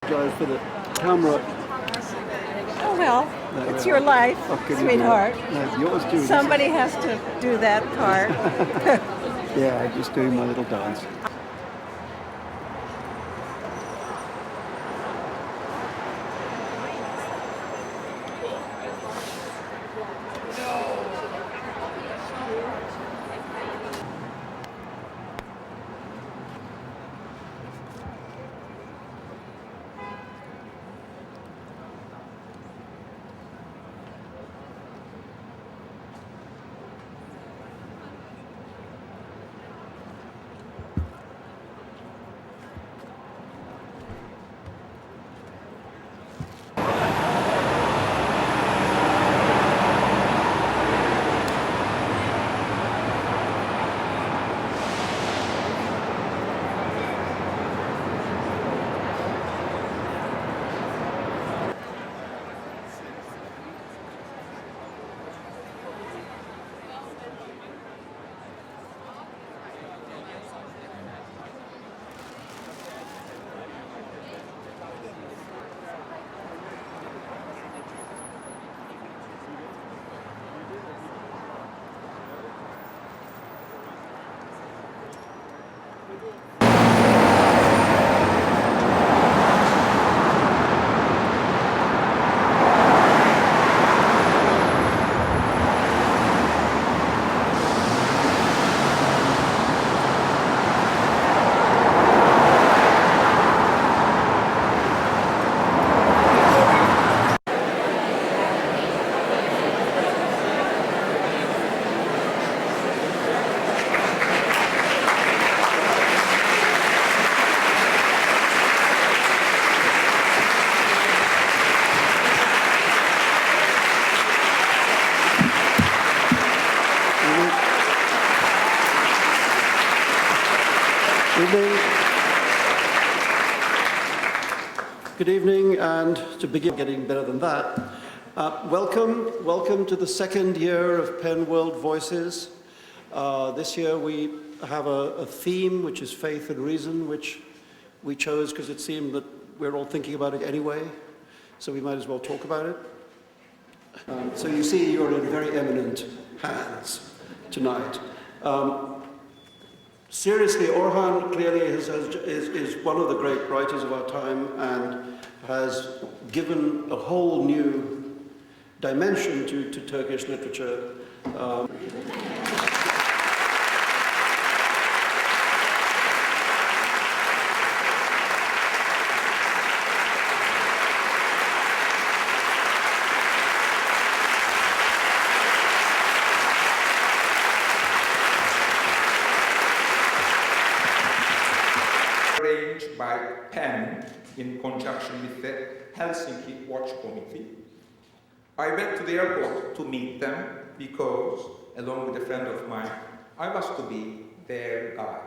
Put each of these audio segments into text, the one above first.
Apologize for the camera. Oh well, it's your life, sweetheart. No, yours too. Somebody has to do that part. Yeah, just doing my little dance. Good evening, and to begin getting better than that, welcome to the second year of Penn World Voices. This year we have a theme, which is faith and reason, which we chose because it seemed that we're all thinking about it anyway, so we might as well talk about it. So you see, you're in very eminent hands tonight. Seriously, Orhan clearly is one of the great writers of our time and has given a whole new dimension to Turkish literature. Arranged by Penn in conjunction with the Helsinki Watch Committee. I went to the airport to meet them because, along with a friend of mine, I was to be their guide.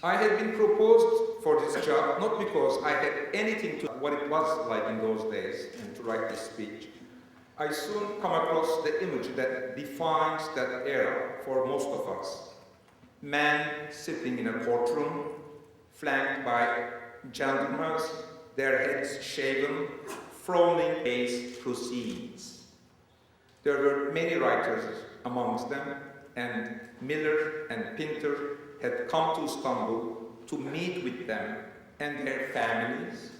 I had been proposed for this job not because I had anything to what it was like in those days and to write this speech. I soon come across the image that defines that era for most of us. Men sitting in a courtroom, flanked by gentlemen, their heads shaven, frowning case proceeds. There were many writers amongst them, and Miller and Pinter had come to Istanbul to meet with them and their families,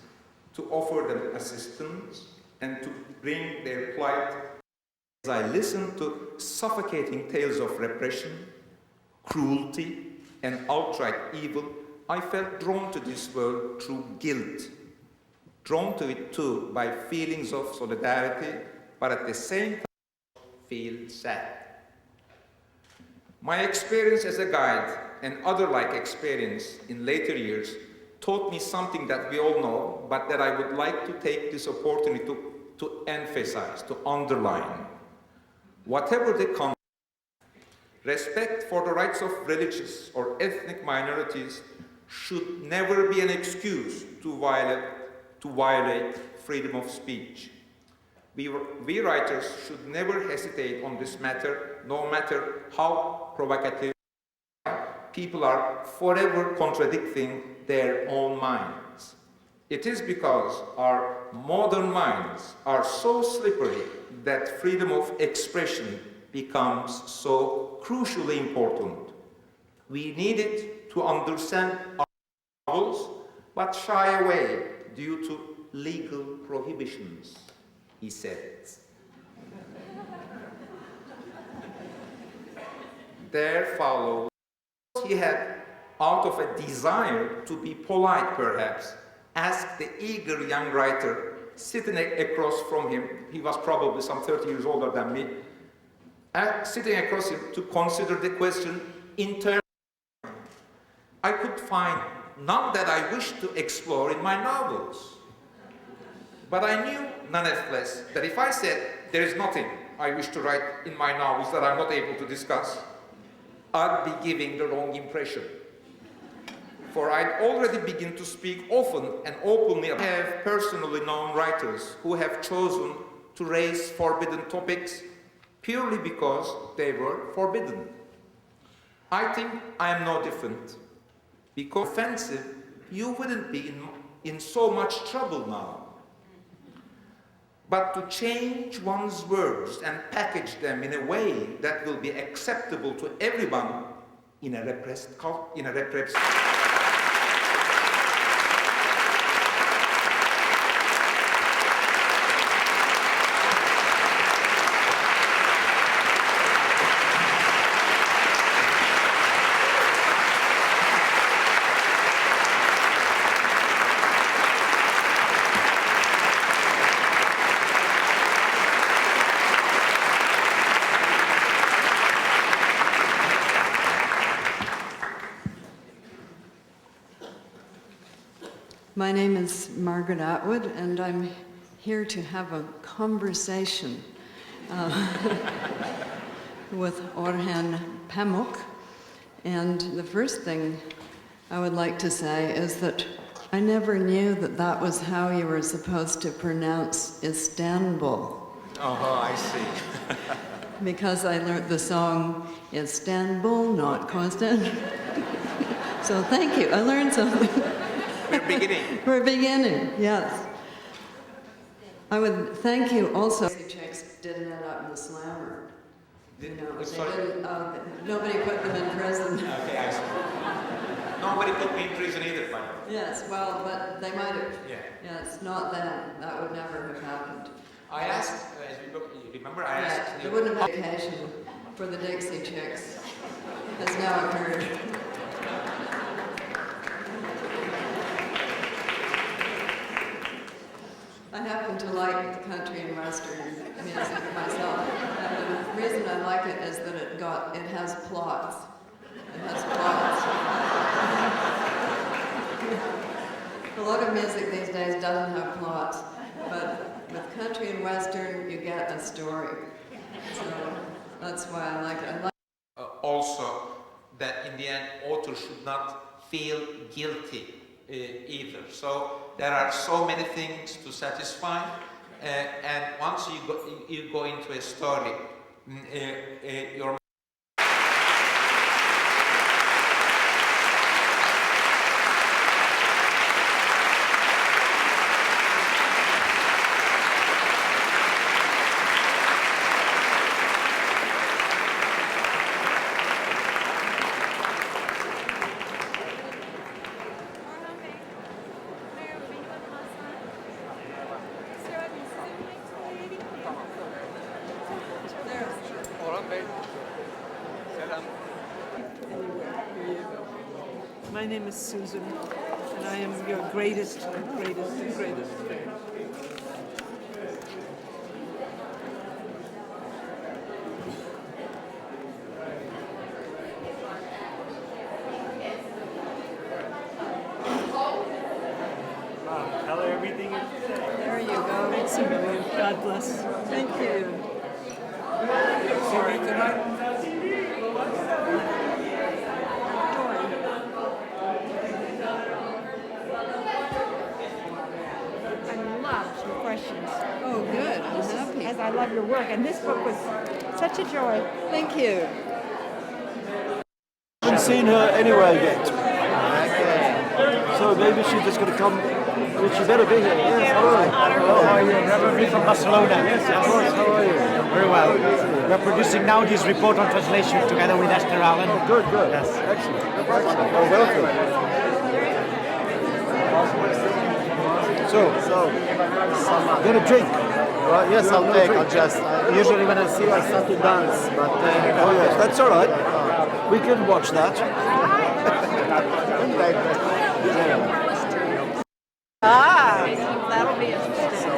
to offer them assistance, and to bring their plight. As I listened to suffocating tales of repression, cruelty, and outright evil, I felt drawn to this world through guilt. Drawn to it too by feelings of solidarity, but at the same time feel sad. My experience as a guide and other like experience in later years taught me something that we all know, but that I would like to take this opportunity to emphasize, to underline. Whatever the context, respect for the rights of religious or ethnic minorities should never be an excuse to violate freedom of speech. We writers should never hesitate on this matter, no matter how provocative, people are forever contradicting their own minds. It is because our modern minds are so slippery that freedom of expression becomes so crucially important. We need it to understand our novels, but shy away due to legal prohibitions, he said. There follows, he had, out of a desire to be polite perhaps, asked the eager young writer sitting across from him, he was probably some 30 years older than me, sitting across him to consider the question in terms. I could find none that I wished to explore in my novels. But I knew nonetheless that if I said there is nothing I wish to write in my novels that I'm not able to discuss, I'd be giving the wrong impression. For I'd already begin to speak often and openly. I have personally known writers who have chosen to raise forbidden topics purely because they were forbidden. I think I am no different. Because offensive, you wouldn't be in so much trouble now. But to change one's words and package them in a way that will be acceptable to everyone in a repressed culture. My name is Margaret Atwood, and I'm here to have a conversation with Orhan Pamuk. And the first thing I would like to say is that I never knew that that was how you were supposed to pronounce Istanbul. Oh, I see. Because I learned the song Istanbul, not Constant. So thank you, I learned something. We're beginning. We're beginning, yes. I would thank you also. Chicks didn't end up in the slammer. You know, nobody put them in prison. Okay, I see. Nobody put me in prison either, by the way. Yes, well, but they might have. Yeah. Yes, not them. That would never have happened. I asked, as we look, you remember I asked Yeah, there wouldn't have been occasion for the Dixie Chicks. Has now occurred. I happen to like the country and western music myself, and the reason I like it is that it has plots. It has plots. A lot of music these days doesn't have plots, but with country and western, you get a story. So that's why I like it. Also, that in the end, authors should not feel guilty either. So there are so many things to satisfy, and once you go into a story, your My name is Susan, and I am your greatest fan. Tell her everything you say. There you go. Thanks, everyone. God bless. Thank you. sorry tonight. I love your questions, Oh, good. I'm happy. as I love your work. And this book was such a joy. Thank you. seen her anywhere yet. So maybe she's just going to come. She better be here. Yes, hello. Hello, how are you? Reverend from Barcelona. Yes, of course. How are you? Very well. We're producing now this report on translation together with Esther Allen. Oh, good, good. Yes. Excellent. Oh, welcome. So, get a drink. Well, yes, I'll take. I'll just. Usually when I see, I start to dance, but. Oh, yes, that's all right. We can watch that. That'll be interesting.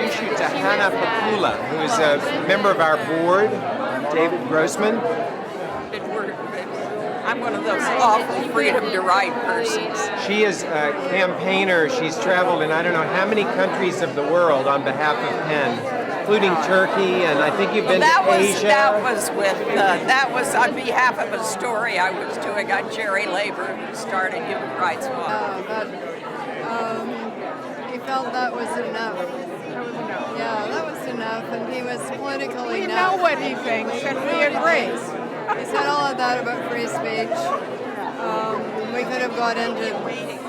Introduce you to Hannah Papula, who is a member of our board, David Grossman. I'm one of those awful freedom to write persons. She is a campaigner. She's traveled in I don't know how many countries of the world on behalf of PEN, including Turkey, and I think you've been to Asia. That was on behalf of a story I was doing on Jerry Labor, who started Human Rights Watch. He felt that was enough. Yeah, that was enough, and he was politically We know what he thinks, and we agree. He said all of that about free speech. We could have got into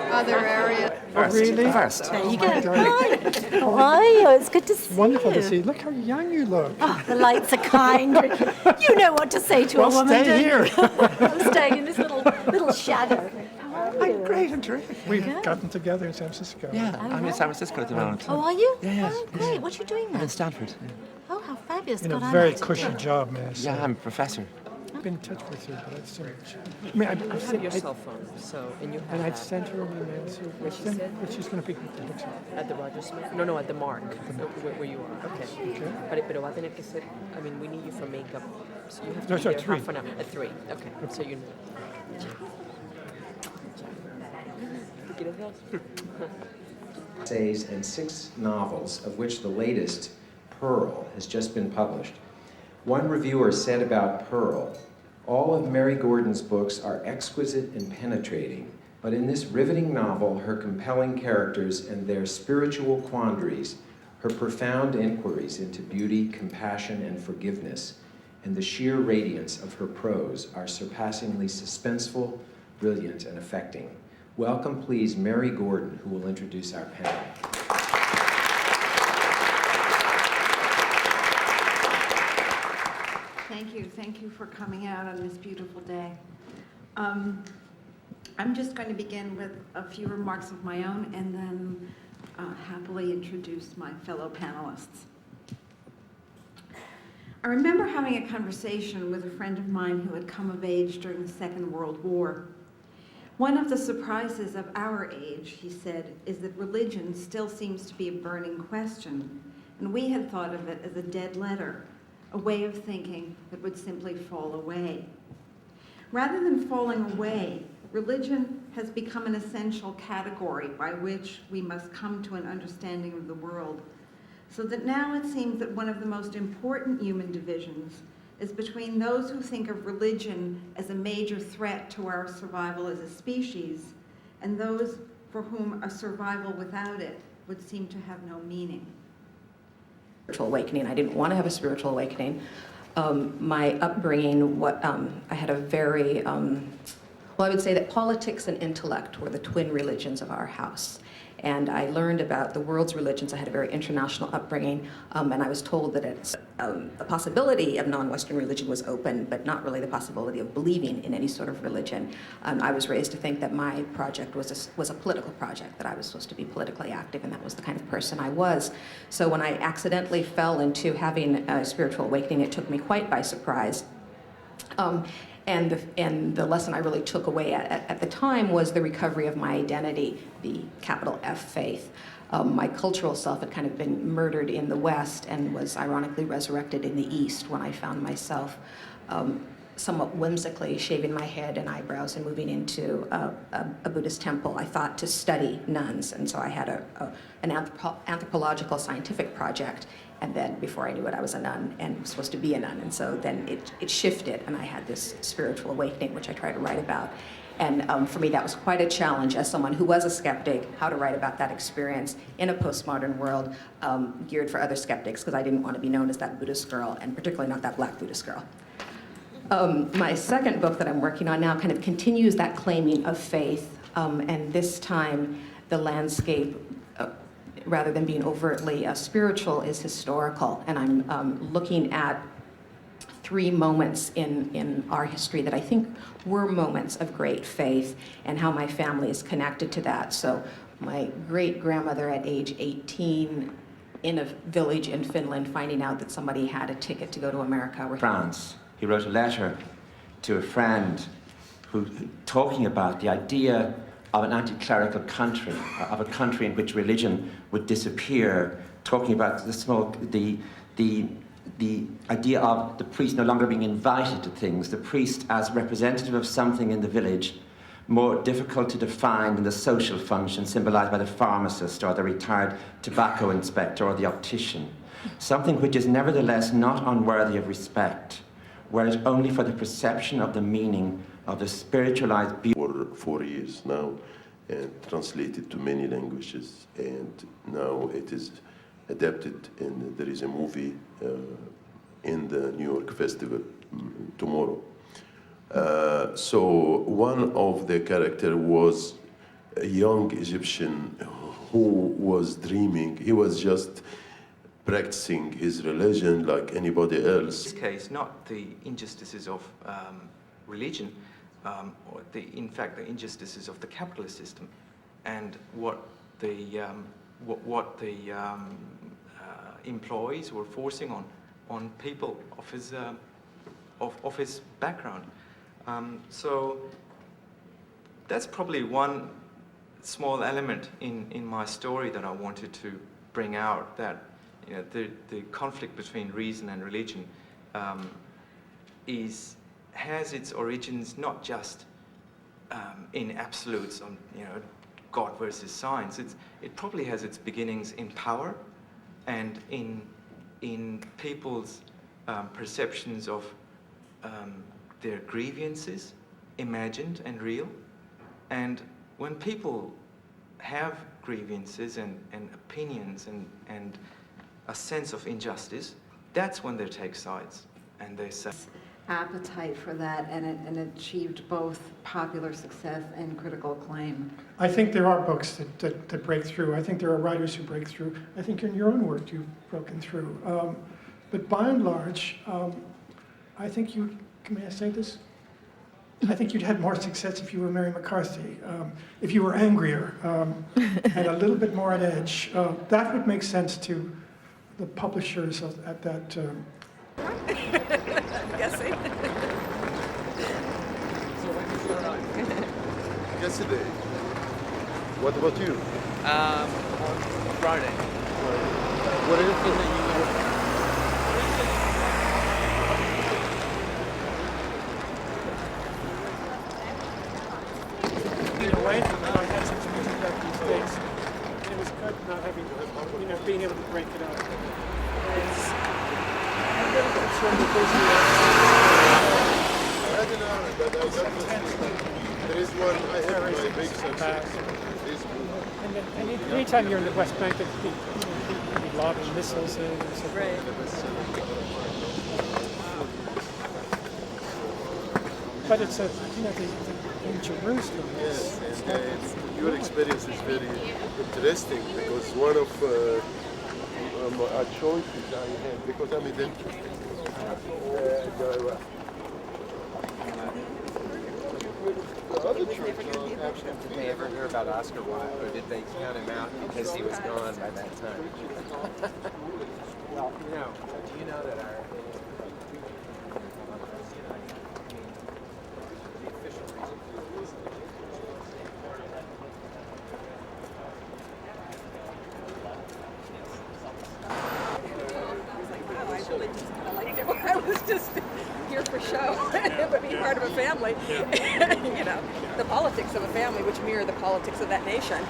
other areas. Really? First. There you go. Hi. How are you? It's good to see you. Wonderful to see you. Look how young you look. Oh, the lights are kind. You know what to say to a woman, stay don't here. you? I'm staying in this little shadow. How are you? I'm great and terrific. We've gotten together in San Francisco. Yeah, I'm in San Francisco at the moment. Oh, are you? Yeah. Oh, great. What are you doing I'm there? in Stanford. Oh, how fabulous. In a God, I very love to cushy do. job, may I say. Yeah, I'm a professor. I've been in touch with her, but I've so much. I mean, You have your cell phone, so, and you have and I'd that sent her an email, so What she said? but she's going to pick up the books up. at the Rogers Smith. No, at the Mark, where you are. Okay. Pero va a tener que ser, I mean, we need you for makeup. So you have to No, be sorry, there 3. half an hour. At 3. Okay. So you know. ¿Quieres dos? Essays and 6 novels, of which the latest, Pearl, has just been published. One reviewer said about Pearl, all of Mary Gordon's books are exquisite and penetrating, but in this riveting novel, her compelling characters and their spiritual quandaries, her profound inquiries into beauty, compassion, and forgiveness, and the sheer radiance of her prose are surpassingly suspenseful, brilliant, and affecting. Welcome, please, Mary Gordon, who will introduce our panel. Thank you for coming out on this beautiful day. I'm just going to begin with a few remarks of my own and then happily introduce my fellow panelists. I remember having a conversation with a friend of mine who had come of age during the Second World War. One of the surprises of our age, he said, is that religion still seems to be a burning question, and we had thought of it as a dead letter, a way of thinking that would simply fall away. Rather than falling away, religion has become an essential category by which we must come to an understanding of the world, so that now it seems that one of the most important human divisions is between those who think of religion as a major threat to our survival as a species and those for whom a survival without it would seem to have no meaning. Spiritual awakening. I didn't want to have a spiritual awakening. My upbringing, I had a very, well, I would say that politics and intellect were the twin religions of our house. And I learned about the world's religions. I had a very international upbringing, and I was told that the possibility of non-Western religion was open, but not really the possibility of believing in any sort of religion. I was raised to think that my project was a political project, that I was supposed to be politically active, and that was the kind of person I was. So when I accidentally fell into having a spiritual awakening, it took me quite by surprise. And the lesson I really took away at the time was the recovery of my identity, the capital F faith. My cultural self had kind of been murdered in the West and was ironically resurrected in the East when I found myself somewhat whimsically shaving my head and eyebrows and moving into a Buddhist temple, I thought to study nuns. And so I had an anthropological scientific project. And then before I knew it, I was a nun and was supposed to be a nun. And so then it shifted, and I had this spiritual awakening, which I try to write about. And for me, that was quite a challenge as someone who was a skeptic, how to write about that experience in a postmodern world geared for other skeptics, because I didn't want to be known as that Buddhist girl, and particularly not that black Buddhist girl. My second book that I'm working on now kind of continues that claiming of faith, and this time the landscape, rather than being overtly spiritual, is historical. And I'm looking at 3 moments in our history that I think were moments of great faith, and how my family is connected to that. So my great-grandmother at age 18 in a village in Finland finding out that somebody had a ticket to go to America. France. He wrote a letter to a friend who talking about the idea of an anti-clerical country, of a country in which religion would disappear, talking about the idea of the priest no longer being invited to things, the priest as representative of something in the village, more difficult to define than the social function symbolized by the pharmacist or the retired tobacco inspector or the optician. Something which is nevertheless not unworthy of respect, were it only for the perception of the meaning of the spiritualized beauty. For 4 years now, and translated to many languages, and now it is adapted, and there is a movie in the New York Festival tomorrow. So one of the characters was a young Egyptian who was dreaming. He was just practicing his religion like anybody else. In this case, not the injustices of religion, or in fact the injustices of the capitalist system, and what the employees were forcing on people of his background. So that's probably one small element in my story that I wanted to bring out, that the conflict between reason and religion has its origins not just in absolutes on God versus science. It probably has its beginnings in power and in people's perceptions of their grievances, imagined and real. And when people have grievances and opinions and a sense of injustice, that's when they take sides and they say. Appetite for that, and it achieved both popular success and critical acclaim. I think there are books that break through. I think there are writers who break through. I think in your own work you've broken through. But by and large, I think may I say this? I think you'd had more success if you were Mary McCarthy, if you were angrier and a little bit more on edge. That would make sense to the publishers at that. I'm guessing. Yesterday. What about you? On Friday. What is it that you Away from it, I had such music back these days. It was good not having, being able to break it up. I'm very concerned with this. I don't know, but I got there is one, I have my big success. And anytime you're in the West Bank, there'd be lobbing missiles in and so forth. But it's in Jerusalem. Yes, and your experience is very interesting, because one of our choices I had, because I'm a dentist. The other church, Did they ever hear about Oscar Wilde, or did they count him out because he was gone by that time? Well, do you know that our I really just kind of liked it when I was just here for show, but being part of a family. You know, the politics of a family, which mirror the politics of that nation.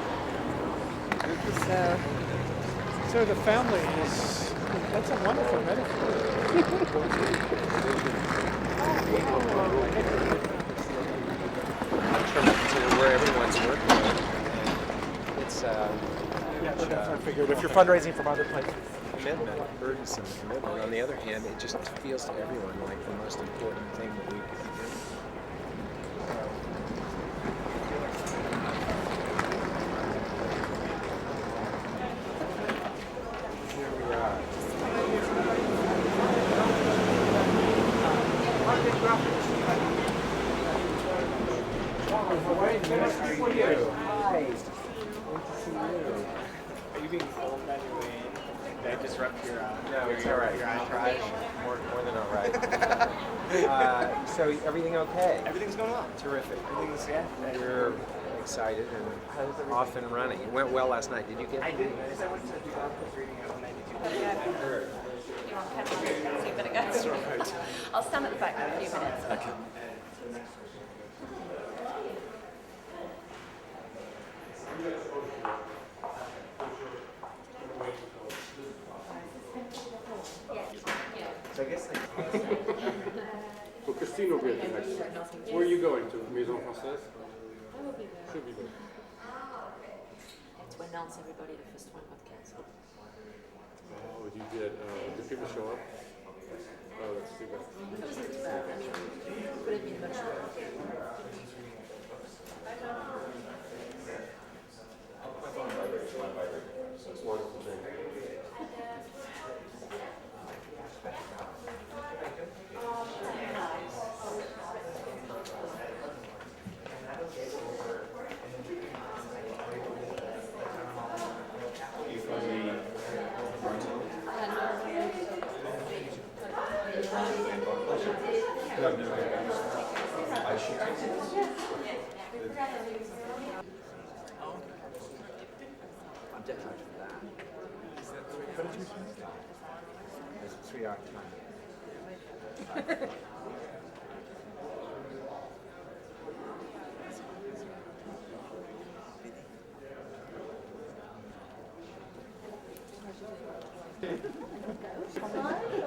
So the family is, that's a wonderful metaphor. Where everyone's working. It's I figured if you're fundraising from other places. commitment, burdensome commitment. On the other hand, it just feels to everyone like the most important thing that we could be doing. Here we are. How are you? Hi. Good to see you. Are you being filmed on your way in? Did I disrupt your, No, it's all right. your entourage? More than all right. So everything okay? Everything's going well. Terrific. Everything's, yeah. You're excited and off and running. It went well last night. Did you get? I did. I went to the doctor's reading out when I did. I heard. I'll stand at the back for a few minutes. Okay. So I guess So Christine will be at the next. Where are you going to? Maison Française? I will be there. She'll be there. To announce everybody the first one got cancelled. Oh, you did. Did people show up? Oh, that's too bad. It wasn't too bad. I mean, it could have been much worse. It's a wonderful thing. I'm dead charged for that. Is that 3 hours? It's a 3 hour time.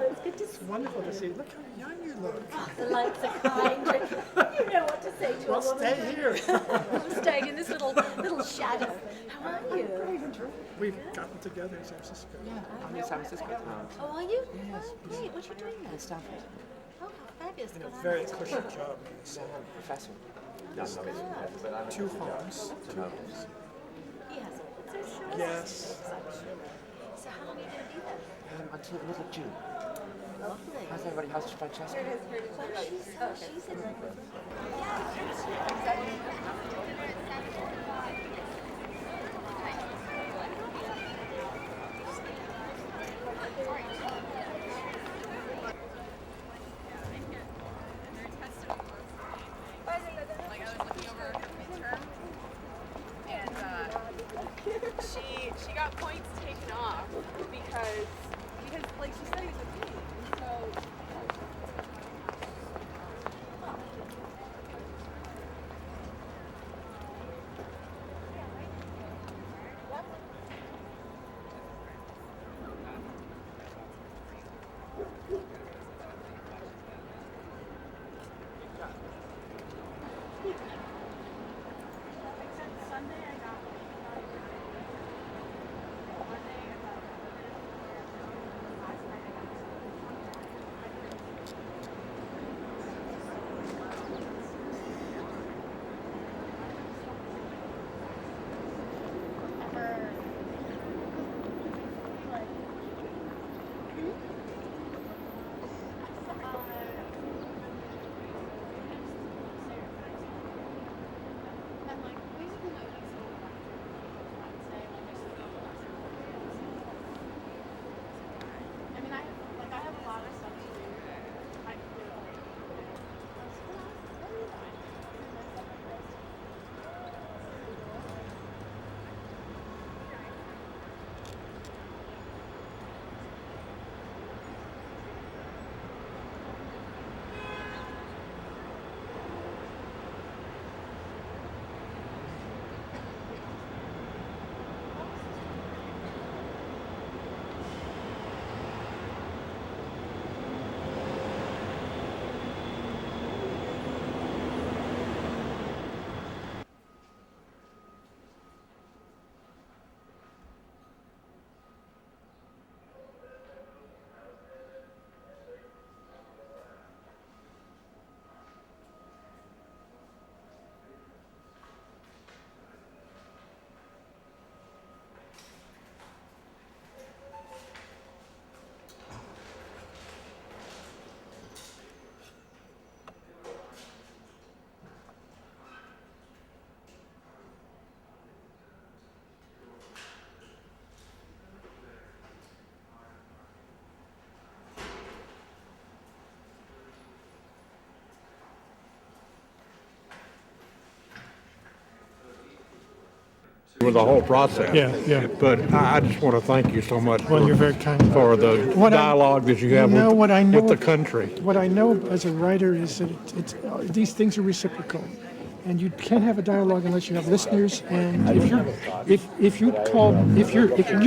It's good to see It's wonderful to see. Look how young you look. the lights are kind. You know what to say to Well, a woman. stay here. I'm staying in this little shadow. How are you? We've gotten together in San Francisco. Yeah, I'm in San Francisco tonight. Oh, are you? Yes. Oh, great. What are you doing there? In Stanford. Oh, how fabulous. In a Good very on you. cushy job. So I'm a professor. Two homes, two homes. He has all. So sure. Yes. So how long are you going to be there? Until the middle of June. Lovely. How's everybody? How's Francesca? Well, she's in there. Like I was looking over her midterm, and she got points taken off because like she said he was a thief, so. with the whole process. Yeah. But I just want to thank you so much Well, you're very kind. for the dialogue that you have with the country. What I know as a writer is that these things are reciprocal, and you can't have a dialogue unless you have listeners. And if you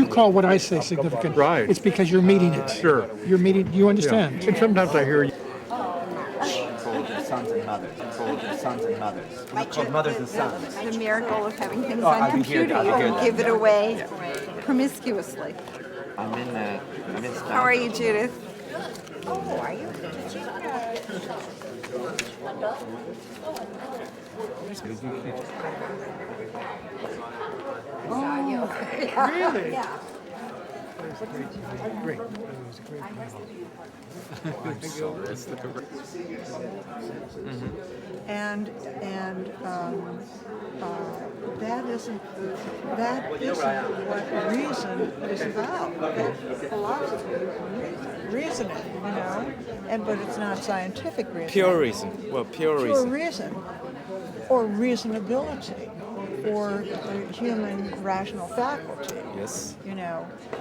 call what I say significant, right, it's because you're meeting it. Sure, you're meeting. You understand? Yeah. And sometimes I hear you. Sons and mothers. Sons and mothers. It's called mothers and sons. The miracle of having things I'll on be here, computer. I'll be You here can then. give it away promiscuously. I'm in How are you, Judith? Oh, are you? Really? Yeah. Great. And that isn't what reason is about. That's philosophy, reasoning, but it's not scientific reasoning. Pure reason. Well, pure reason, or reasonability, or the human rational faculty. Yes.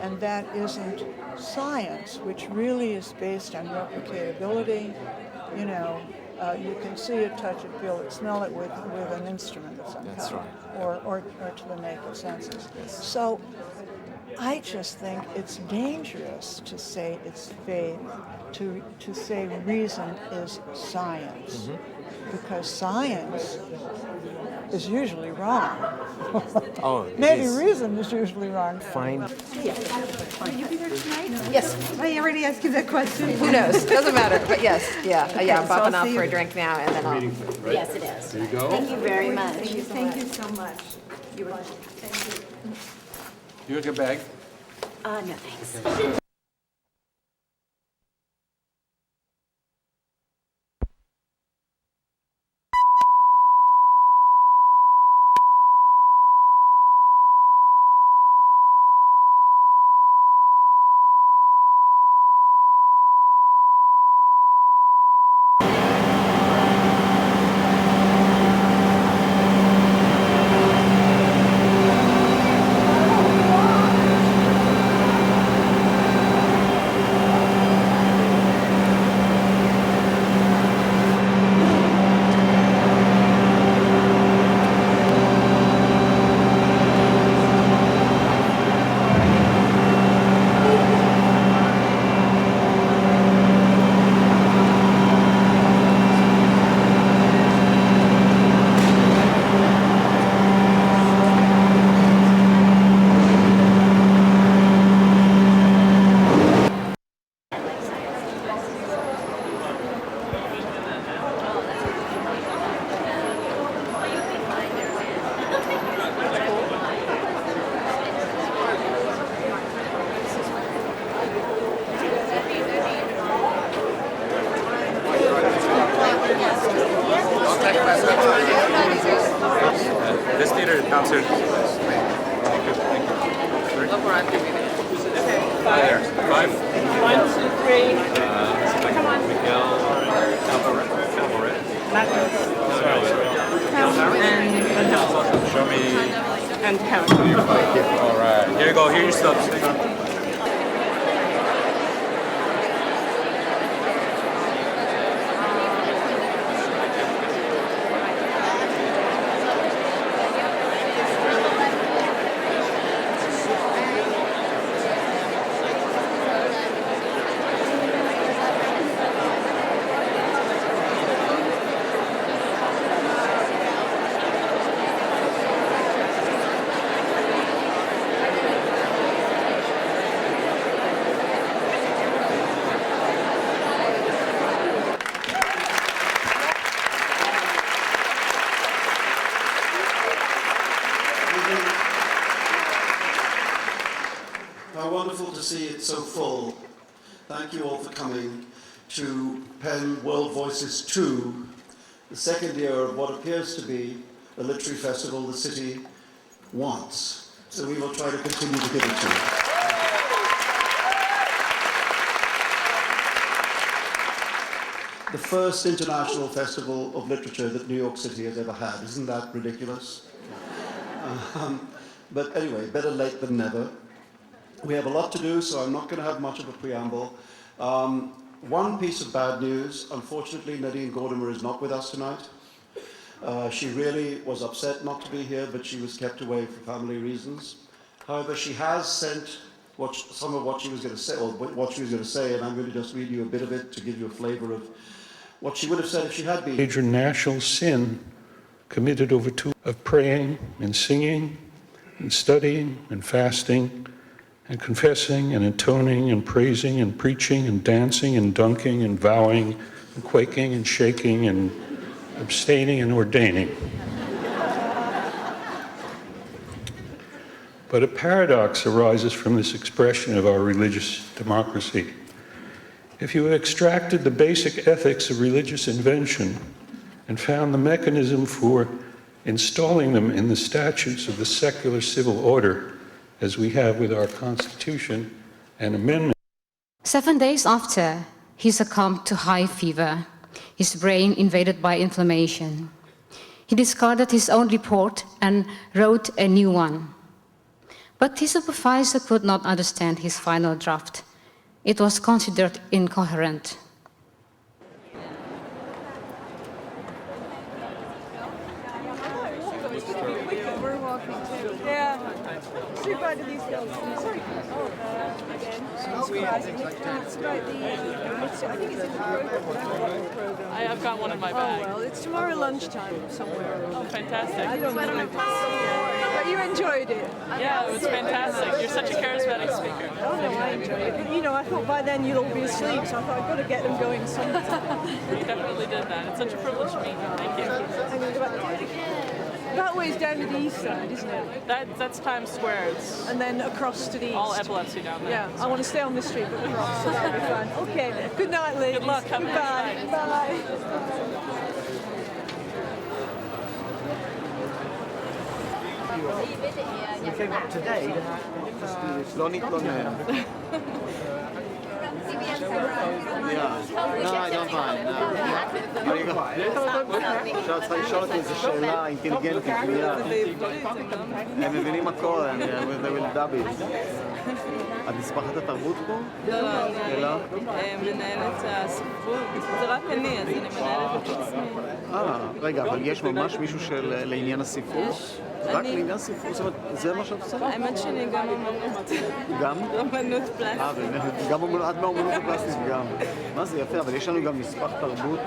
And that isn't science, which really is based on replicatability. You can see it, touch it, feel it, smell it with an instrument of some That's kind, right. or to the naked senses. Yes. So I just think it's dangerous to say it's faith, to say reason is science, because science is usually wrong. Oh, it Maybe is. reason is usually wrong. Fine. Will you be there tonight? Yes. I already asked you that question. Who knows? Doesn't matter. But yes, yeah, Okay, I'm so I'll popping off see for a you. drink now, and then I'll. Yes, it is. There you go. Thank you very much. Thank you so much. You were, thank you. You look a bag. No, thanks. This theater downstairs. Hi there. 5. 1, 2, 3. Come on. Miguel Cabaret. Show me. And count. All right. Here you go. Here are your subs. How wonderful to see it so full. Thank you all for coming to Penn World Voices 2, the second year of what appears to be a literary festival the city wants. So we will try to continue to give it to you. The first international festival of literature that New York City has ever had. Isn't that ridiculous? But anyway, better late than never. We have a lot to do, so I'm not going to have much of a preamble. One piece of bad news, unfortunately, Nadine Gordimer is not with us tonight. She really was upset not to be here, but she was kept away for family reasons. However, she has sent some of what she was going to say, or what she was going to say, and I'm going to just read you a bit of it to give you a flavor of what she would have said if she had been. Major national sin committed over of praying and singing and studying and fasting and confessing and intoning and praising and preaching and dancing and dunking and vowing and quaking and shaking and abstaining and ordaining. But a paradox arises from this expression of our religious democracy. If you extracted the basic ethics of religious invention and found the mechanism for installing them in the statutes of the secular civil order, as we have with our Constitution and amendment. 7 days after he succumbed to high fever, his brain invaded by inflammation. He discarded his own report and wrote a new one. But his supervisor could not understand his final draft. It was considered incoherent. We're walking too. Yeah. Say bye to these girls. Sorry. Again. It's about the, I think it's a program. I've got one in my bag. Oh, well, it's tomorrow lunchtime somewhere. Oh, fantastic. I don't know. But you enjoyed it. Yeah, it was fantastic. You're such a charismatic speaker. Oh, no, I enjoyed it. But, you know, I thought by then you'll all be asleep, so I thought I've got to get them going sometime. You definitely did that. It's such a privilege to meet you. Thank you. I'm going to go back. That way's down to the east side, isn't it? That's Times Square. It's and then across to the east. all epilepsy down there. Yeah, I want to stay on this street, but across, so that'll be fun. Okay, good night, ladies. Good luck. Have a Goodbye. nice night. Bye. We came up today. לא נתלונן. No, I don't mind. עכשיו צריכה לשאול אותי איזו שאלה אינטליגנטית מיד. הם מבינים הכל, they will dub it. את נספחת התרבות פה? לא, אני מנהלת הספרות. זה רק אני, אז אני מנהלת את עצמי. רגע, אבל יש ממש מישהו לעניין הספרות? רק לעניין ספרות? זאת אומרת, זה מה שאת עושה? האמת שאני גם אמנות. גם? אמנות פלסטית. גם את מהאמנות הפלסטית גם. מה זה יפה, אבל יש לנו גם נספח תרבות.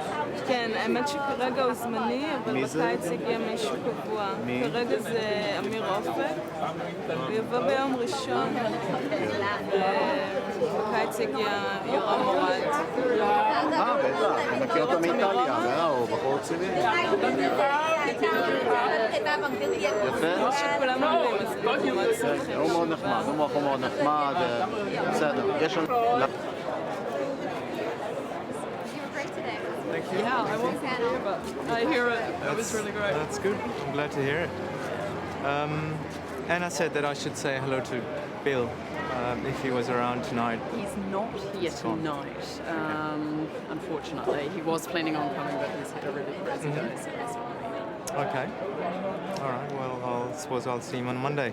כן, האמת שכרגע הוא זמני, אבל בקיץ הגיע מישהו קבוע. כרגע זה אמיר אופק, הוא יבוא ביום ראשון. בקיץ הגיע יורם מורד. בטח, אני מכיר אותו מאיטליה, הוא בחור רציני. יפה? שכולם אומרים, אז אנחנו מאוד שמחים. הוא מאוד נחמד, הוא מאוד נחמד, בסדר. יש לנו... Yeah, I won't be here, but I hear it was really great. That's good. I'm glad to hear it. And I said that I should say hello to Bill if he was around tonight. He's not here tonight, unfortunately. He was planning on coming, but he's had a really crazy day, so that's why. Okay. All right. Well, I suppose I'll see him on Monday.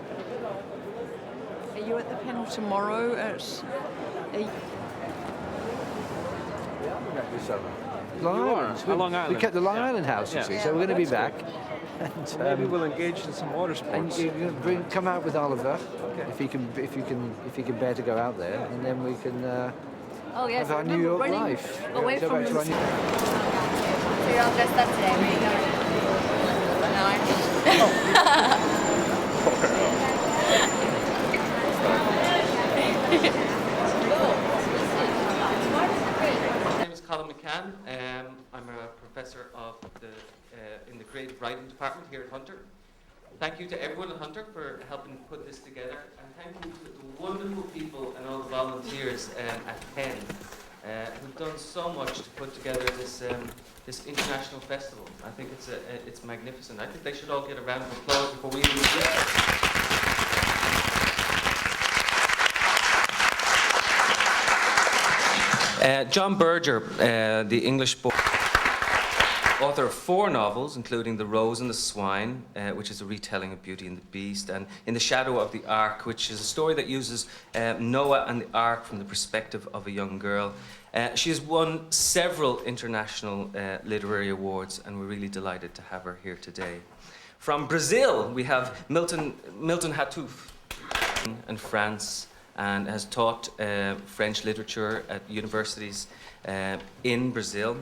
Are you at the panel tomorrow at... Long Island. Long Island. We kept the Long Island house, you see, so we're going to be back. And, maybe we'll engage in some water sports. And come out with Oliver, if he can bear to go out there, and then we can have our New York life. Away go from back to our New So you're all dressed up today, McCann. I'm a professor in the creative writing department here at Hunter. Thank you to everyone at Hunter for helping put this together, and thank you to the wonderful people and all the volunteers at Penn who've done so much to put together this international festival. I think it's magnificent. I think they should all get a round of applause before we even begin. John Berger, the English book. author of 4 novels, including The Rose and the Swine, which is a retelling of Beauty and the Beast, and In the Shadow of the Ark, which is a story that uses Noah and the Ark from the perspective of a young girl. She has won several international literary awards, and we're really delighted to have her here today. From Brazil, we have Milton Hattouf in France, and has taught French literature at universities in Brazil.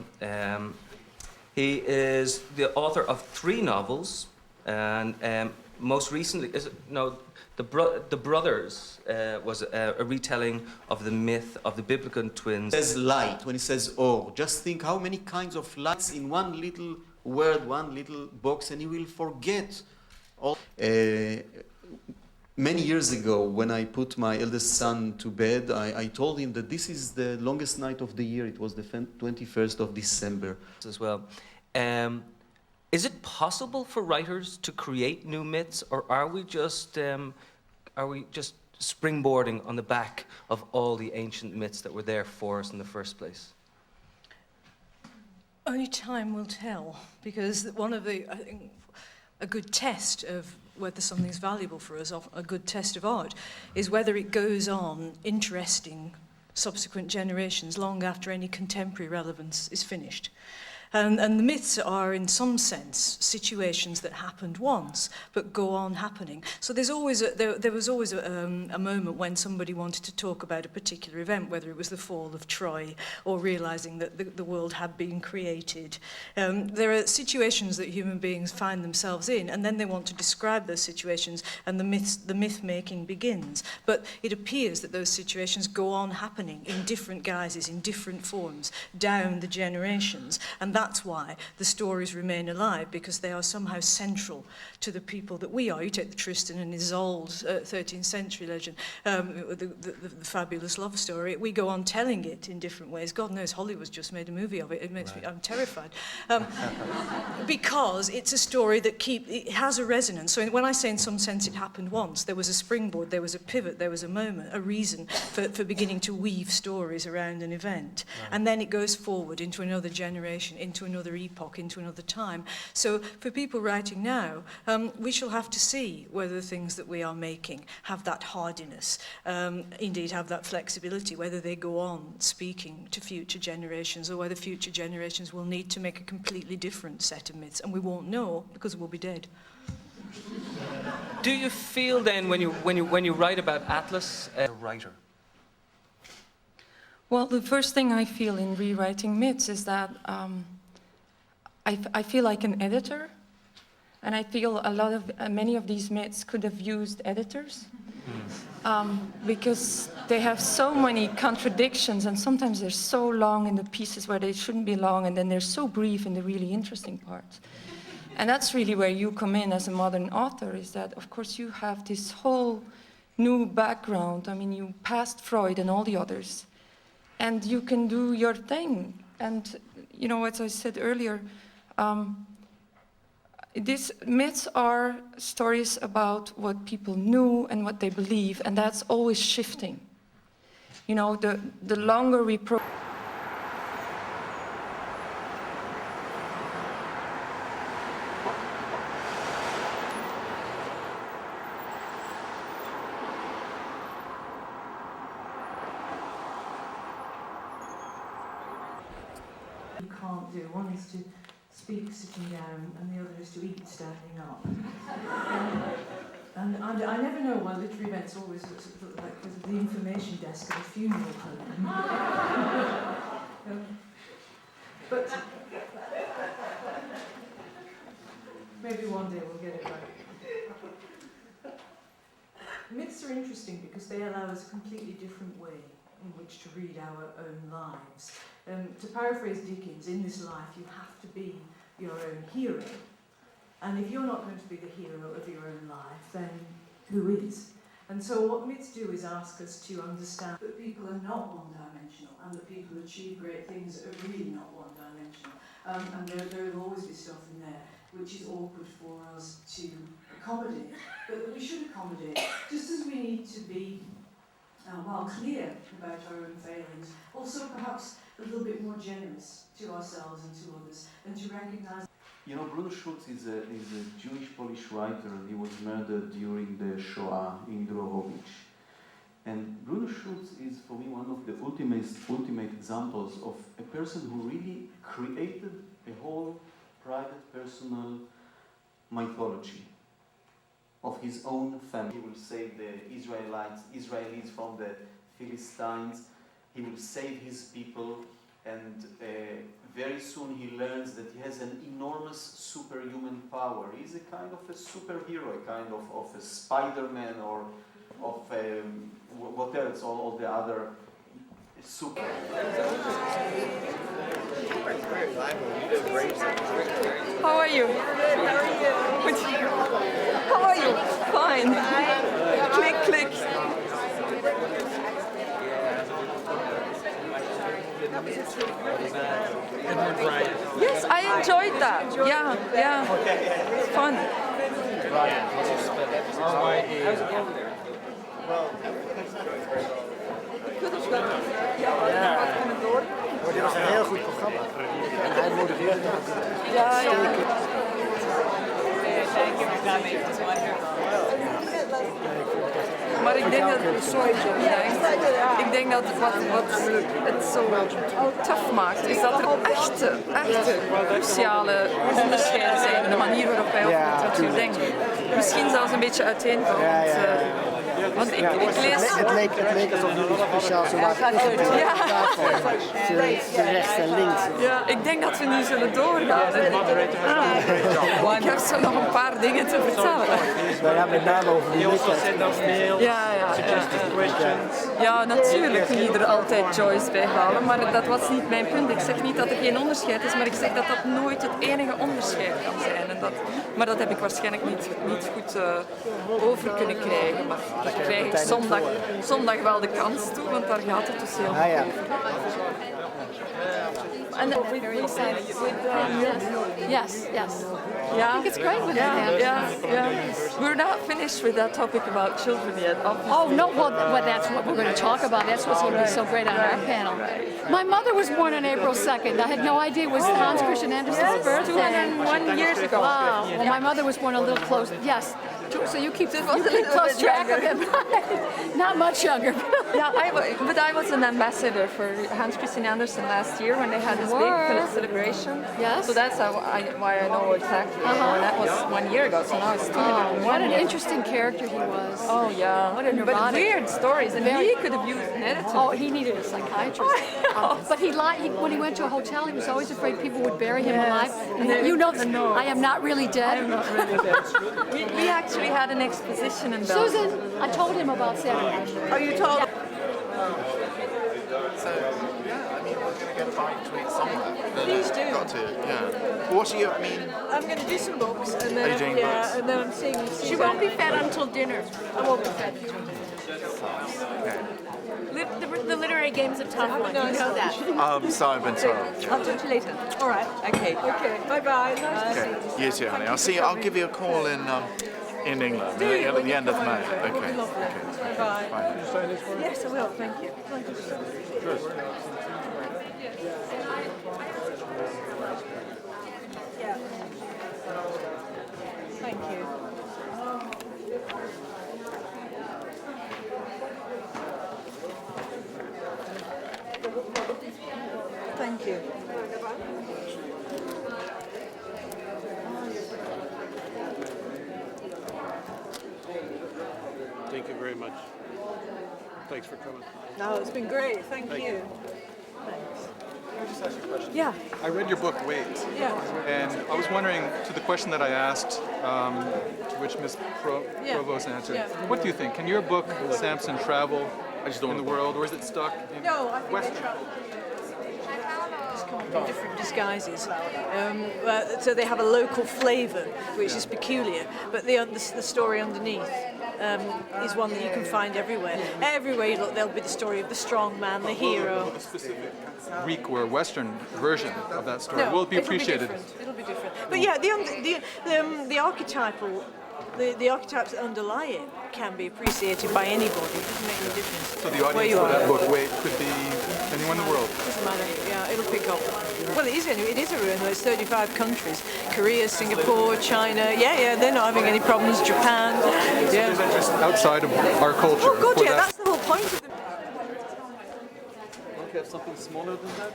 He is the author of 3 novels, and most recently, The Brothers was a retelling of the myth of the biblical twins. When it says light, when it says or, just think how many kinds of lights in one little word, one little box, and you will forget all. Many years ago, when I put my eldest son to bed, I told him that this is the longest night of the year. It was the 21st of December. As well. Is it possible for writers to create new myths, or are we just springboarding on the back of all the ancient myths that were there for us in the first place? Only time will tell, because one of the, I think, a good test of whether something's valuable for us, a good test of art, is whether it goes on interesting subsequent generations long after any contemporary relevance is finished. And the myths are, in some sense, situations that happened once, but go on happening. So there's always there was always a moment when somebody wanted to talk about a particular event, whether it was the fall of Troy or realizing that the world had been created. There are situations that human beings find themselves in, and then they want to describe those situations, and the myth-making begins. But it appears that those situations go on happening in different guises, in different forms, down the generations. And that's why the stories remain alive, because they are somehow central to the people that we are. You take the Tristan and Isolde 13th century legend, the fabulous love story. We go on telling it in different ways. God knows Hollywood's just made a movie of it. It makes me, I'm terrified. Because it's a story that it has a resonance. So when I say in some sense it happened once, there was a springboard, there was a pivot, there was a moment, a reason for beginning to weave stories around an event. Right. And then it goes forward into another generation, into another epoch, into another time. So for people writing now, we shall have to see whether the things that we are making have that hardiness, indeed have that flexibility, whether they go on speaking to future generations, or whether future generations will need to make a completely different set of myths, and we won't know because we'll be dead. Do you feel then, when you write about Atlas, as a writer? Well, the first thing I feel in rewriting myths is that I feel like an editor, and I feel many of these myths could have used editors, because they have so many contradictions, and sometimes they're so long in the pieces where they shouldn't be long, and then they're so brief in the really interesting parts. And that's really where you come in as a modern author, is that, of course, you have this whole new background. I mean, you passed Freud and all the others, and you can do your thing. And, you know, as I said earlier, these myths are stories about what people knew and what they believe, and that's always shifting. You know, the longer we You can't do. One is to speak sitting down, and the other is to eat standing up. And I never know why literary events always look like the information desk at a funeral home. But maybe one day we'll get it right. Myths are interesting because they allow us a completely different way in which to read our own lives. To paraphrase Dickens, in this life you have to be your own hero. And if you're not going to be the hero of your own life, then who is? And so what myths do is ask us to understand that people are not one-dimensional, and that people achieve great things that are really not one-dimensional. And there will always be stuff in there which is awkward for us to accommodate, but that we should accommodate, just as we need to be, while clear about our own failings, also perhaps a little bit more generous to ourselves and to others, and to recognize. You know, Bruno Schulz is a Jewish Polish writer, and he was murdered during the Shoah in Drohobych. And Bruno Schulz is, for me, one of the ultimate examples of a person who really created a whole private, personal mythology of his own family. He will save the Israelis from the Philistines. He will save his people, and very soon he learns that he has an enormous superhuman power. He's a kind of a superhero, a kind of a Spider-Man, or of what else, all the other super. How are you? How are you? Fine. Click, click. Yes, I enjoyed that. Yeah. Fun. Dit was een heel goed programma. En hij modereerde het. Ja. Maar ik denk dat, ik denk dat wat het zo tough maakt, is dat er echte cruciale onderscheiden zijn in de manier waarop wij over literatuur denken. Misschien zelfs een beetje uiteenvallend. Want ik lees... Het leek alsof jullie speciaal zo waren. Rechts en links. Ja, ik denk dat we nu zullen doorgaan. Ik heb zo nog een paar dingen te vertellen. Nou ja, met name over die Ja, natuurlijk kun je er altijd Joyce bij halen, maar dat was niet mijn punt. Ik zeg niet dat er geen onderscheid is, maar ik zeg dat dat nooit het enige onderscheid kan zijn. En maar dat heb ik waarschijnlijk niet goed over kunnen krijgen. Maar daar krijg ik zondag wel de kans toe, want daar gaat het dus heel goed over. And very excited with yes. Yeah, I think it's great with that. Yeah. We're not finished with that topic about children yet, obviously. Oh no, well that's what we're going to talk about. That's what's going to be so great on our panel. My mother was born on April 2nd. I had no idea it was Hans Christian Andersen's birthday. 201 years ago. Wow. Well, my mother was born a little close. Yes. So you keep close track of him. Not much younger. Yeah, but I was an ambassador for Hans Christian Andersen last year when they had this big celebration. Yes. So that's why I know exactly. And that was 1 year ago, so now it's 2 years. What an interesting character he was. Oh yeah. What a neurotic. But weird stories, and he could have used an editor. Oh, he needed a psychiatrist. But he lied. When he went to a hotel, he was always afraid people would bury him alive. And you know, I am not really dead. I am not really dead. We actually had an exposition in Belgium. Susan, I told him about Saturday. Oh, you told him? So, yeah, I mean, we're going to get a bite to eat somewhere. Please do. Got to, yeah. Well, what are you, I'm going to do some books, and then Are you doing books? and then I'm seeing. She won't be fed until dinner. I won't be fed until dinner. The literary game's a tough one. You know that. So I've been told. I'll talk to you later. All right. Okay. Bye-bye. Nice to see you. You too, honey. I'll give you a call in England at the end of May. Okay. Bye. Yes, I will. Thank you. Thank you so much. Yeah. Thank you. Thank you. Thank you very much. Thanks for coming. No, it's been great. Thank you. you. Thanks. Can I just ask you a question? Yeah. I read your book, Wait. Yeah. And I was wondering, to the question that I asked, to which Ms. Provost answered, what do you think? Can your book, Samson, travel in the world, or is it stuck in Western? In different disguises. So they have a local flavour, which is peculiar, but the story underneath is one that you can find everywhere. Everywhere you look, there'll be the story of the strong man, the hero. A specific Greek or Western version of that story. No, Will it be appreciated? It'll be different. But yeah, the archetypal the archetypes that underlie it can be appreciated by anybody. It doesn't make any difference So the where audience you for are. that book could be anyone in the world. Doesn't matter. Yeah, it'll pick up. Well, it is everywhere. There's 35 countries: Korea, Singapore, China. Yeah, they're not having any problems. Japan. Yeah. There's interest outside of our culture. Oh God, for yeah, that. that's the whole point of it. Don't you have something smaller than that?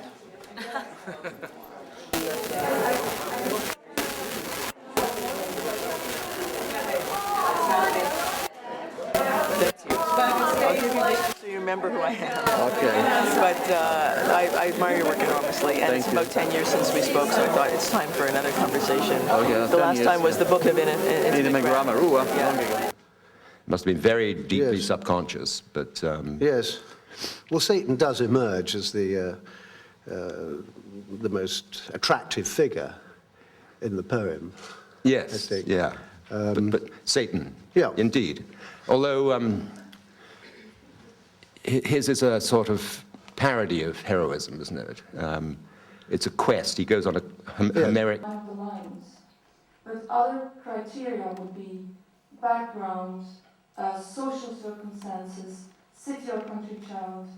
I'll give you this so you remember who I am. Okay. But I admire your work enormously, and it's about 10 years since we spoke, so I thought it's time for another conversation. Oh, yeah, The 10 last years, time was the book of Intimate Grammar. Ooh, long ago. Must have been very deeply subconscious, but... Yes. Well, Satan does emerge as the most attractive figure in the poem. Yes, I think. yeah. But Satan, yeah. Indeed. Although his is a sort of parody of heroism, isn't it? It's a quest. He goes on a Homeric... The lines. But other criteria would be background, social circumstances, city or country child.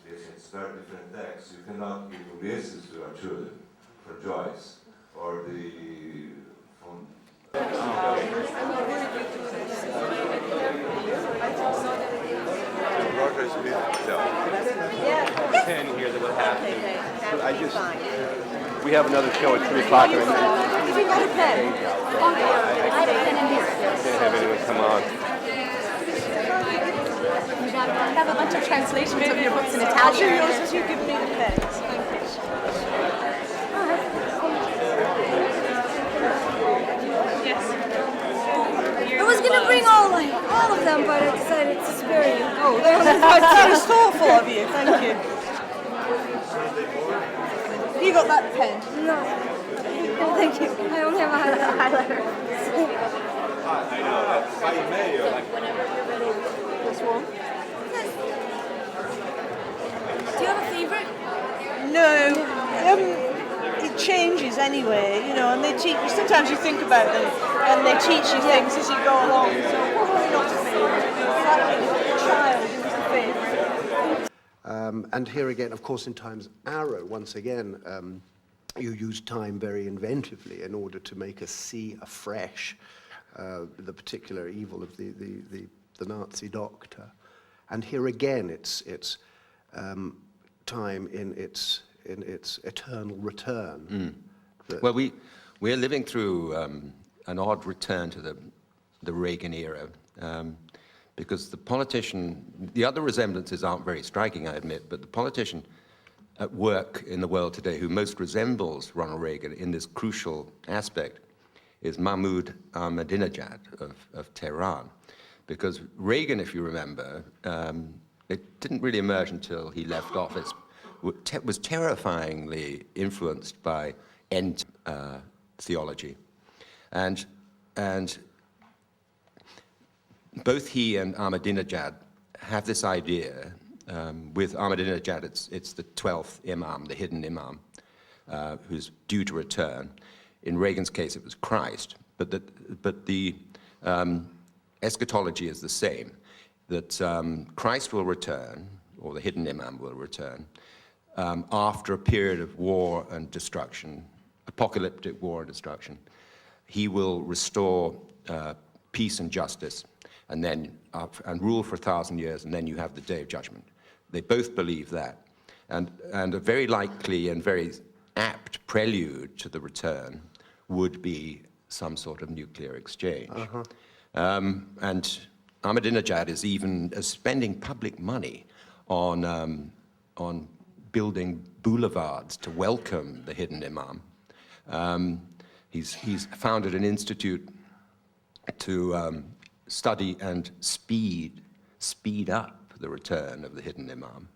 It's very different texts. You cannot give Ulysses to our children for Joyce, or the Roger's pen here that will have to. I just. We have another show at 3 o'clock. If you got a pen. I can't have anyone come on. I have a bunch of translations of your books in Italian. I'll show yours as you give me the pens. Thank you. I was gonna bring all of them, but I decided to spare you. Oh, that was thoughtful of you. Thank you. You got that pen? No. No, thank you. I only have a highlighter. I know. That's why you may. Whenever you're ready. This one? Do you have a favorite? No. It changes anyway, you know, and they teach you. Sometimes you think about them, and they teach you things as you go along. So probably not a favorite. That child who was the favorite. And here again, of course, in Time's Arrow, once again, you use time very inventively in order to make us see afresh the particular evil of the Nazi doctor. And here again, it's time in its eternal return. Well, we're living through an odd return to the Reagan era, because the politician, the other resemblances aren't very striking, I admit, but the politician at work in the world today who most resembles Ronald Reagan in this crucial aspect is Mahmoud Ahmadinejad of Tehran. Because Reagan, if you remember, it didn't really emerge until he left office, was terrifyingly influenced by end theology. And both he and Ahmadinejad have this idea. With Ahmadinejad, it's the 12th Imam, the hidden Imam, who's due to return. In Reagan's case, it was Christ. But the eschatology is the same, that Christ will return, or the hidden Imam will return, after a period of war and destruction, apocalyptic war and destruction. He will restore peace and justice, and then and rule for 1,000 years, and then you have the Day of Judgment. They both believe that. And a very likely and very apt prelude to the return would be some sort of nuclear exchange. And Ahmadinejad is even spending public money on building boulevards to welcome the hidden Imam. He's founded an institute to study and speed up the return of the hidden Imam.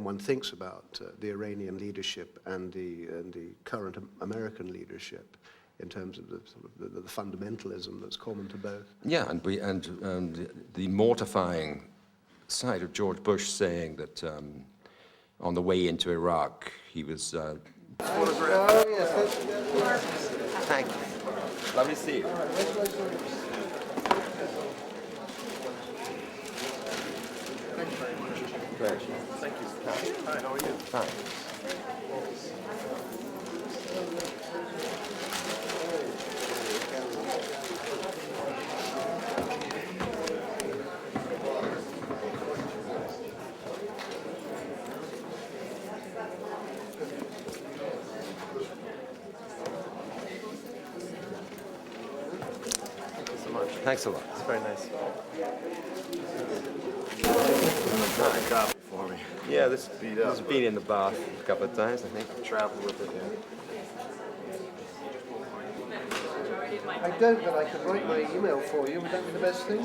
One thinks about the Iranian leadership and the current American leadership in terms of the fundamentalism that's common to both. Yeah, and the mortifying sight of George Bush saying that on the way into Iraq he was. Oh, yes. Thank you. Lovely to see you. Great. Thank you. Hi, how are you? Hi. Thanks a lot. It's very nice. For me. Yeah, this has been in the bath a couple of times, I think. I've traveled with it, yeah. I don't, but I could write my email for you. Would that be the best thing?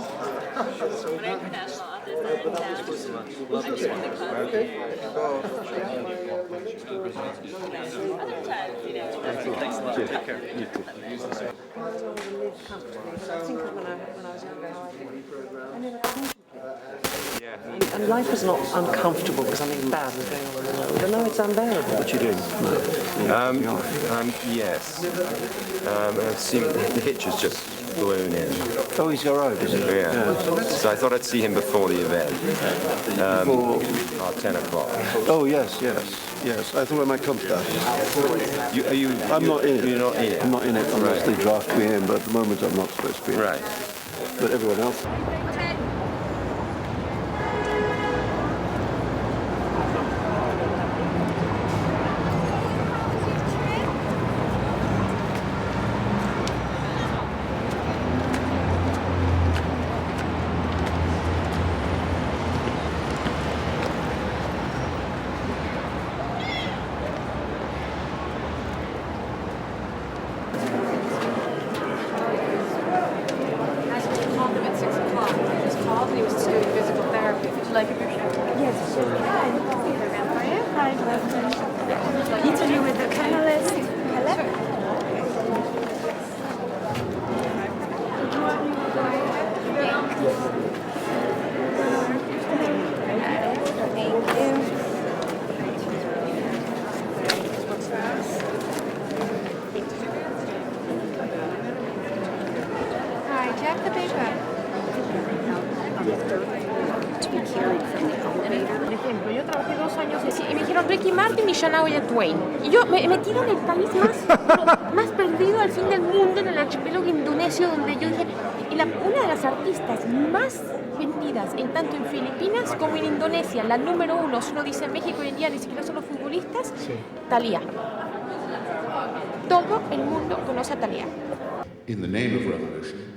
Thanks a lot. Cheers. Take care. You too. And life is not uncomfortable because something bad is going on in the world. But no, it's unbearable. What you doing? Yes. I see the hitch has just blown in. Oh, he's arrived, is he? Yeah. So I thought I'd see him before the event. Before 10 o'clock. Oh, yes. I thought I might come to that. I'm not in it. You're not in it? I'm not in it unless they draft me in, but at the moment I'm not supposed to be in. Right. But everyone else... Interview with the panelists. Hi, do you have the paper? To be carried from the elevator. Por ejemplo, yo trabajé 2 años y me dijeron Ricky Martin y Shania Twain. Y yo me metí en el país más perdido al fin del mundo, en el archipiélago indonesio, donde yo dije, una de las artistas más vendidas en tanto en Filipinas como en Indonesia, la número 1, si uno dice México hoy en día, ni siquiera son los futbolistas, Thalía. Todo el mundo conoce a Thalía. In the name of revolution,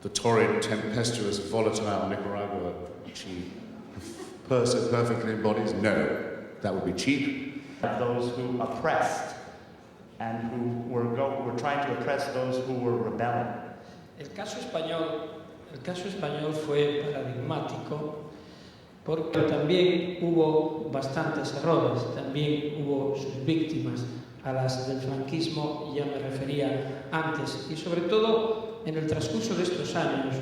the torrid, tempestuous, volatile Nicaragua, she perfectly embodies? No, that would be cheap. Those who oppressed and who were trying to oppress those who were rebelling. El caso español fue paradigmático porque también hubo bastantes errores, también hubo sus víctimas, a las del franquismo ya me refería antes, y sobre todo en el transcurso de estos años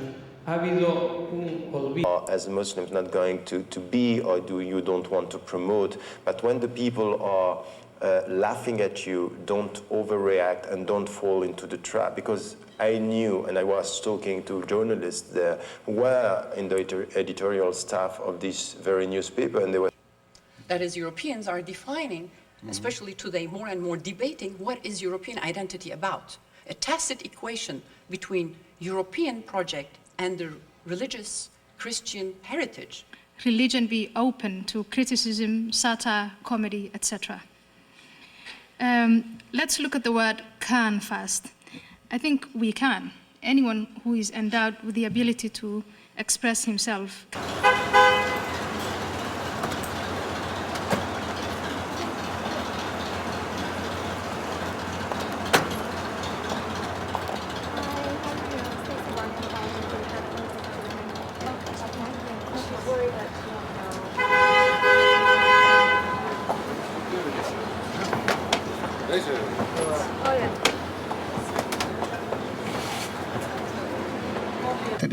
ha habido un olvido. As Muslims not going to be or you don't want to promote, but when the people are laughing at you, don't overreact and don't fall into the trap, because I knew, and I was talking to journalists there who were in the editorial staff of this very newspaper, and they were... That is, Europeans are defining, especially today, more and more debating what is European identity about. A tacit equation between European project and the religious Christian heritage. Religion be open to criticism, satire, comedy, etc. Let's look at the word can first. I think we can. Anyone who is endowed with the ability to express himself.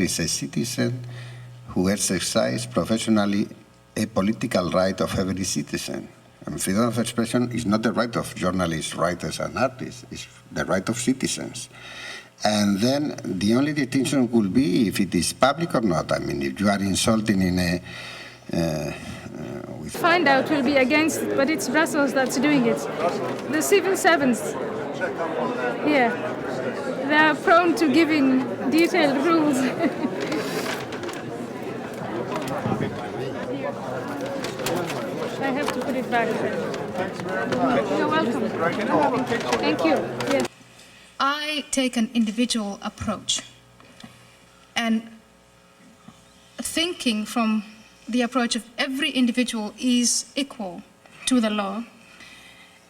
Is a citizen who exercises professionally a political right of every citizen. And freedom of expression is not the right of journalists, writers, and artists. It's the right of citizens. And then the only distinction will be if it is public or not. I mean, if you are insulting in a... Find out will be against it, but it's Brussels that's doing it. The civil servants, yeah, they are prone to giving detailed rules. I have to put it back. You're welcome. Thank you. Yes. I take an individual approach, and thinking from the approach of every individual is equal to the law,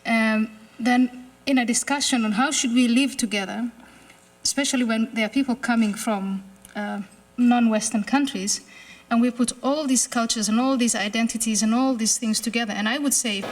then in a discussion on how should we live together, especially when there are people coming from non-Western countries, and we put all these cultures and all these identities and all these things together, and I would say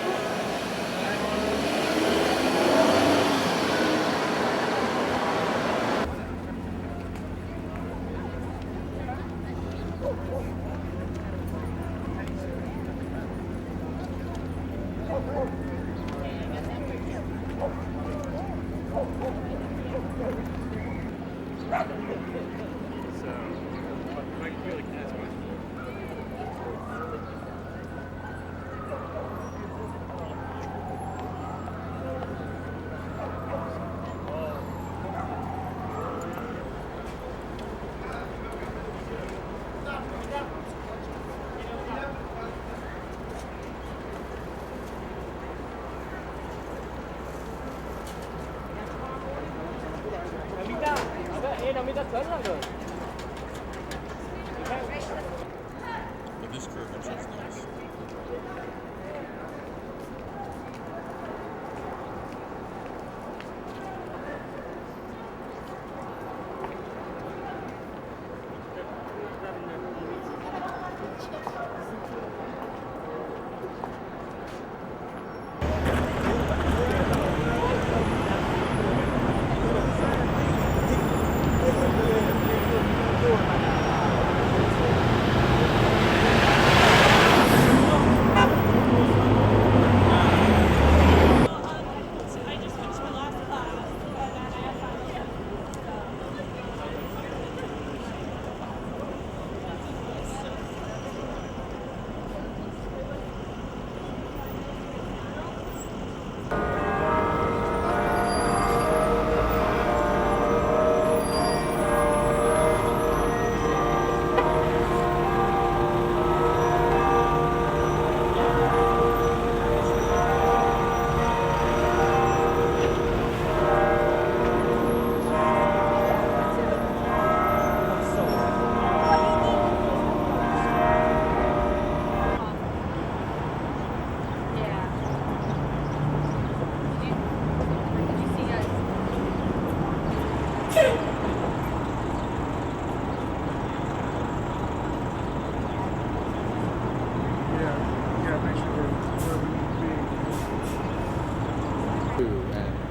This curvature is nice.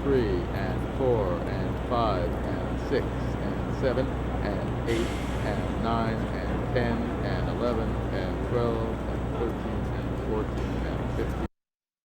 And 4 and 5 and 6 and 7 and 8 and 9 and 10 and 11 and 12 and 13 and 14